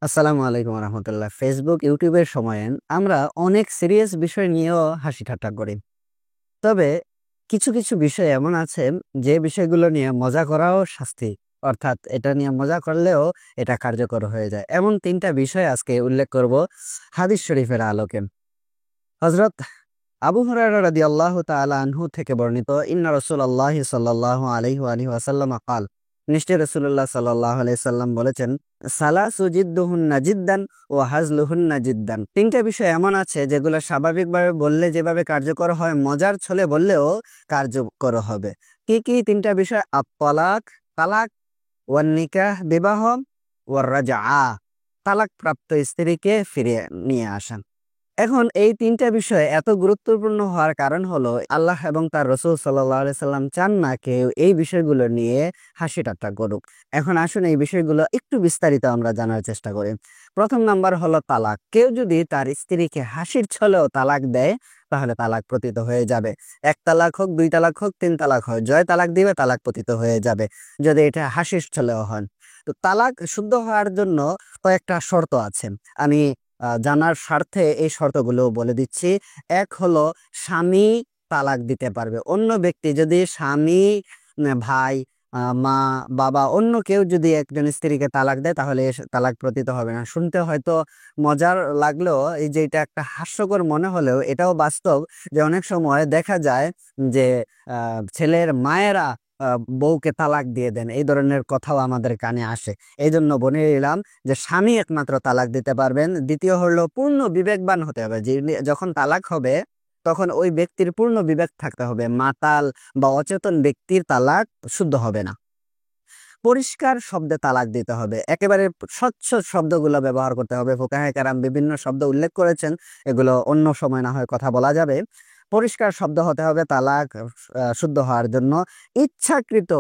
আসসালামু আলাইকুম রহমতুল্লাহ। ফেসবুক ইউটিউবের সময়ে আমরা অনেক সিরিয়াস বিষয় নিয়েও হাসি ঠাট্টা করি। তবে কিছু কিছু বিষয় এমন আছে যে বিষয়গুলো নিয়ে মজা করাও শাস্তি, অর্থাৎ এটা নিয়ে মজা করলেও এটা কার্যকর হয়ে যায়। এমন তিনটা বিষয় আজকে উল্লেখ করব হাদিস শরীফের আলোকে। হজরত আবু হুরায়রা রাদিয়াল্লাহু তাআলা আনহু থেকে বর্ণিত, ইন্না রাসূলুল্লাহি সাল্লাল্লাহু আলাইহি ওয়াসাল্লাম ক্বাল, নিশ্চয় রাসূলুল্লাহ সাল্লাল্লাহু আলাইহি সাল্লাম বলেছেন, সালাসু জিদ্দুহুন্না জিদ্দান ওয়া হাজলুহুন্না জিদ্দান। তিনটা বিষয় এমন আছে যেগুলো স্বাভাবিকভাবে বললে যেভাবে কার্যকর হয়, মজার ছলে বললেও কার্যকর হবে। কি কি তিনটা বিষয়? আত-তালাক, তালাক, ওয়ান নিকাহ বিবাহ, ওয়ার রাজআ তালাক প্রাপ্ত স্ত্রীকে ফিরিয়ে নিয়ে আসা। এখন এই তিনটা বিষয় এত গুরুত্বপূর্ণ হওয়ার কারণ হলো, আল্লাহ এবং তার রসুল সাল্লাল্লাহু আলাইহি সাল্লাম চান না কেউ এই বিষয়গুলো নিয়ে হাসি ঠাট্টা করুক। এখন আসুন এই বিষয়গুলো একটু বিস্তারিত আমরা জানার চেষ্টা করি। প্রথম নাম্বার হলো তালাক। কেউ যদি তার স্ত্রীকে হাসির ছলেও তালাক দেয়, তাহলে তালাক পতিত হয়ে যাবে। এক তালাক হোক, দুই তালাক হোক, তিন তালাক হয়, জয় তালাক দিবে, তালাক পতিত হয়ে যাবে যদি এটা হাসির ছলেও হয়। তো তালাক শুদ্ধ হওয়ার জন্য কয়েকটা শর্ত আছে। আমি জানার স্বার্থে এই শর্তগুলো বলে দিচ্ছি। এক হলো, স্বামী তালাক দিতে পারবে। অন্য ব্যক্তি যদি স্বামী, ভাই, মা, বাবা, অন্য কেউ যদি একজন স্ত্রীকে তালাক দেয়, তাহলে তালাক পতিত হবে না। শুনতে হয়তো মজার লাগলেও, এই যে এটা একটা হাস্যকর মনে হলেও এটাও বাস্তব যে অনেক সময় দেখা যায় যে ছেলের মায়েরা বউকে তালাক দিয়ে দেন, এই ধরনের কথাও আমাদের কানে আসে। এই জন্য বলে নিলাম যে স্বামী একমাত্র তালাক দিতে পারবেন। দ্বিতীয় হলো, পূর্ণ বিবেকবান হতে হবে। যখন তালাক হবে তখন ওই ব্যক্তির পূর্ণ বিবেক থাকতে হবে। মাতাল বা অচেতন ব্যক্তির তালাক শুদ্ধ হবে না। পরিষ্কার শব্দে তালাক দিতে হবে, একেবারে স্বচ্ছ শব্দগুলো ব্যবহার করতে হবে। ফুকাহে কেরাম বিভিন্ন শব্দ উল্লেখ করেছেন, এগুলো অন্য সময় না হয় কথা বলা যাবে। পরিষ্কার শব্দ হতে হবে তালাক শুদ্ধ হওয়ার জন্য। ইচ্ছাকৃত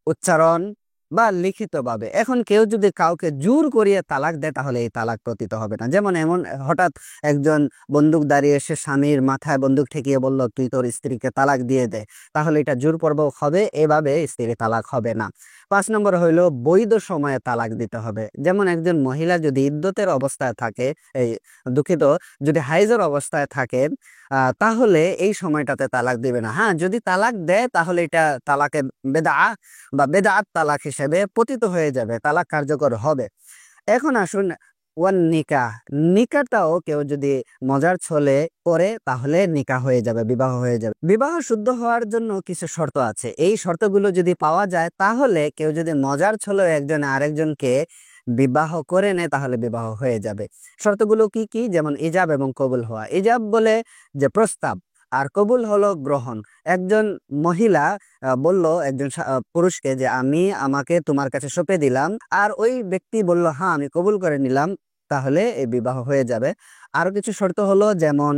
উচ্চারণ বা লিখিতভাবে। এখন কেউ যদি কাউকে জোর করিয়ে তালাক দেয়, তাহলে এই তালাক পতিত হবে না। যেমন এমন হঠাৎ একজন বন্দুকধারী এসে স্বামীর মাথায় বন্দুক ঠেকিয়ে বলল, তুই তোর স্ত্রীকে তালাক দিয়ে দে, তাহলে এটা জোরপূর্বক হবে, এভাবে স্ত্রী তালাক হবে না। 5 নম্বর হইল, বৈধ সময়ে তালাক দিতে হবে। যেমন একজন মহিলা যদি ইদ্যতের অবস্থায় থাকে, এই দুঃখিত, যদি হাইজের অবস্থায় থাকে, তাহলে এই সময়টাতে তালাক দিবে না। হ্যাঁ, যদি তালাক দেয় তাহলে এটা তালাকে বেদা বা বেদাত তালাক হিসেবে পতিত হয়ে যাবে, তালাক কার্যকর হবে। এখন আসুন, ওয়ান নিকাহ, নিকাহটাও কেউ যদি মজার ছলে করে তাহলে নিকাহ হয়ে যাবে, বিবাহ হয়ে যাবে। বিবাহ শুদ্ধ হওয়ার জন্য কিছু শর্ত আছে। এই শর্তগুলো যদি পাওয়া যায়, তাহলে কেউ যদি মজার ছলে একজন আরেকজনকে বিবাহ করে নেয়, তাহলে বিবাহ হয়ে যাবে। শর্তগুলো কি কি? যেমন ইজাব এবং কবুল হওয়া। ইজাব বলে যে প্রস্তাব, আর কবুল হলো গ্রহণ। একজন মহিলা বলল একজন পুরুষকে যে আমি আমাকে তোমার কাছে সঁপে দিলাম, আর ওই ব্যক্তি বলল হ্যাঁ আমি কবুল করে নিলাম, তাহলে এই বিবাহ হয়ে যাবে। আরো কিছু শর্ত হলো, যেমন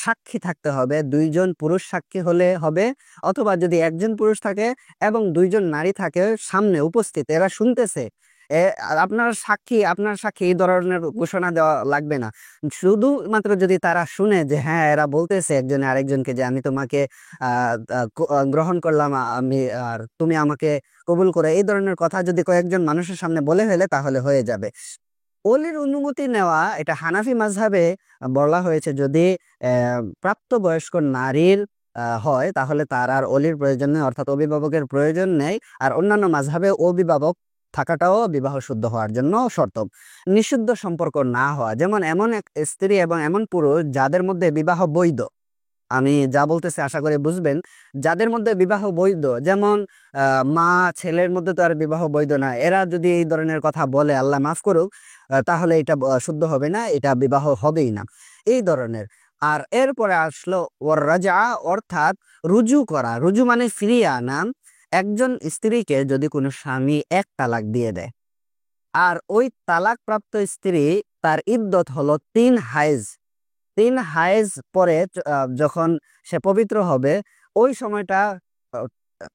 সাক্ষী থাকতে হবে, দুইজন পুরুষ সাক্ষী হলে হবে, অথবা যদি একজন পুরুষ থাকে এবং দুইজন নারী থাকে সামনে উপস্থিত, এরা শুনতেছে, আপনার সাক্ষী এই ধরনের ঘোষণা দেওয়া লাগবে না। শুধুমাত্র যদি তারা শুনে যে হ্যাঁ এরা বলতেছে একজনে আরেকজনকে যে আমি তোমাকে গ্রহণ করলাম, আমি আর তুমি আমাকে কবুল করে, এই ধরনের কথা যদি কয়েকজন মানুষের সামনে বলে ফেলে, তাহলে হয়ে যাবে। অলির অনুমতি নেওয়া, এটা হানাফি মাযহাবে বলা হয়েছে, যদি প্রাপ্তবয়স্ক নারীর হয়, তাহলে তার আর অলির প্রয়োজন নেই, অর্থাৎ অভিভাবকের প্রয়োজন নেই। আর অন্যান্য মাযহাবে অভিভাবক থাকাটাও বিবাহ শুদ্ধ হওয়ার জন্য শর্ত। নিষিদ্ধ সম্পর্ক না হওয়া, যেমন এমন এক স্ত্রী এবং এমন পুরুষ যাদের মধ্যে বিবাহ বৈধ। আমি যা বলতেছি আশা করি বুঝবেন। যাদের মধ্যে বিবাহ বৈধ, যেমন মা ছেলের মধ্যে তো আর বিবাহ বৈধ না, এরা যদি এই ধরনের কথা বলে, আল্লাহ মাফ করুক, তাহলে এটা শুদ্ধ হবে না, এটা বিবাহ হবেই না, এই ধরনের। আর এরপরে আসলো ওর রাজা, অর্থাৎ রুজু করা। রুজু মানে ফিরিয়ে আনা। একজন স্ত্রীকে যদি কোনো স্বামী এক তালাক দিয়ে দেয়, আর ওই তালাক প্রাপ্ত স্ত্রী, তার ইদ্যত হলো 3 হাইজ। 3 হাইজ পরে যখন সে পবিত্র হবে, ওই সময়টা আহ,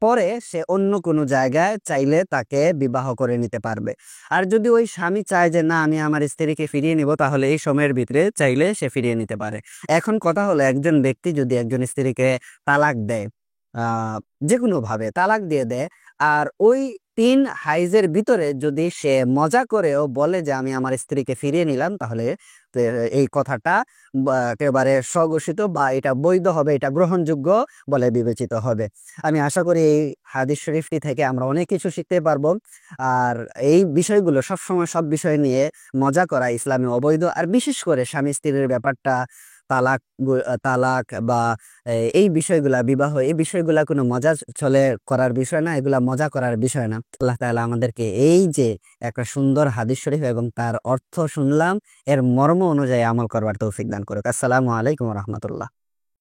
পরে সে অন্য কোনো জায়গায় চাইলে তাকে বিবাহ করে নিতে পারবে। আর যদি ওই স্বামী চায় যে না আমি আমার স্ত্রীকে ফিরিয়ে নিব, তাহলে এই সময়ের ভিতরে চাইলে সে ফিরিয়ে নিতে পারে। এখন কথা হলো, একজন ব্যক্তি যদি একজন স্ত্রীকে তালাক দেয়, আহ যে কোনো ভাবে তালাক দিয়ে দেয়, আর ওই ৩ হাইজের ভিতরে যদি সে মজা করেও বলে যে আমি আমার স্ত্রীকে ফিরিয়ে নিলাম, তাহলে তে এই কথাটা একেবারে স্বঘোষিত বা এটা বৈধ হবে, এটা গ্রহণযোগ্য বলে বিবেচিত হবে। আমি আশা করি এই হাদিস শরীফটি থেকে আমরা অনেক কিছু শিখতে পারবো। আর এই বিষয়গুলো সবসময় সব বিষয় নিয়ে মজা করা ইসলামে অবৈধ। আর বিশেষ করে স্বামী-স্ত্রীর ব্যাপারটা, তালাক তালাক বা এই বিষয়গুলা, বিবাহ, এই বিষয়গুলা কোনো মজা ছলে করার বিষয় না, এগুলা মজা করার বিষয় না। আল্লাহ তাআলা আমাদেরকে এই যে একটা সুন্দর হাদিস শরীফ এবং তার অর্থ শুনলাম, এর মর্ম অনুযায়ী আমল করবার তৌফিক দান করুক। আসসালামু আলাইকুম ওয়া রাহমাতুল্লাহ।